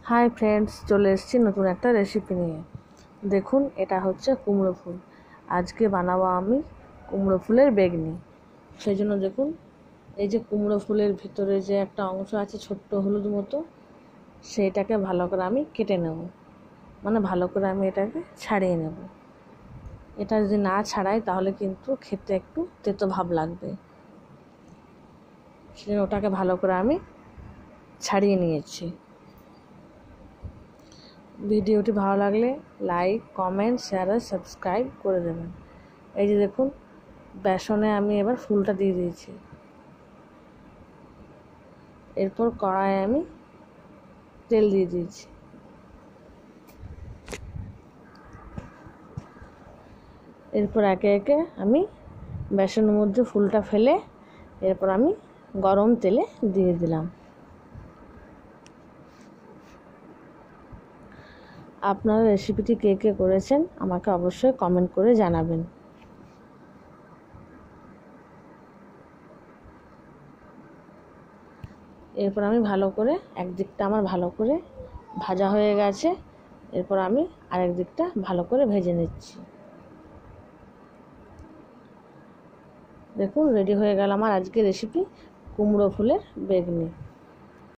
Hi friends, চলে এসেছি নতুন একটা রেসিপি নিয়ে। দেখুন, এটা হচ্ছে কুমড়ো ফুল। আজকে বানাবো আমি কুমড়ো ফুলের বেগনি। সেই জন্য দেখুন, এই যে কুমড়ো ফুলের ভিতরে যে একটা অংশ আছে ছোট্ট হলুদ মতো, সেইটাকে ভালো করে আমি কেটে নেব, মানে ভালো করে আমি এটাকে ছাড়িয়ে নেব। এটা যদি না ছাড়াই তাহলে কিন্তু খেতে একটু তেতো ভাব লাগবে। সেই ওটাকে ভালো করে আমি ছাড়িয়ে নিয়েছি। ভিডিওটি ভালো লাগলে লাইক, কমেন্ট, শেয়ার আর সাবস্ক্রাইব করে দেবেন। এই যে দেখুন, বেসনে আমি এবার ফুলটা দিয়ে দিয়েছি। এরপর কড়াইয়ে আমি তেল দিয়ে দিয়েছি। এরপর একে একে আমি বেসনের মধ্যে ফুলটা ফেলে এরপর আমি গরম তেলে দিয়ে দিলাম। আপনারা রেসিপিটি কে কে করেছেন আমাকে অবশ্যই কমেন্ট করে জানাবেন। এরপর আমি ভালো করে, একদিকটা আমার ভালো করে ভাজা হয়ে গেছে, এরপর আমি আরেক দিকটা ভালো করে ভেজে নিচ্ছি। দেখুন, রেডি হয়ে গেল আমার আজকের রেসিপি কুমড়ো ফুলের বেগনি।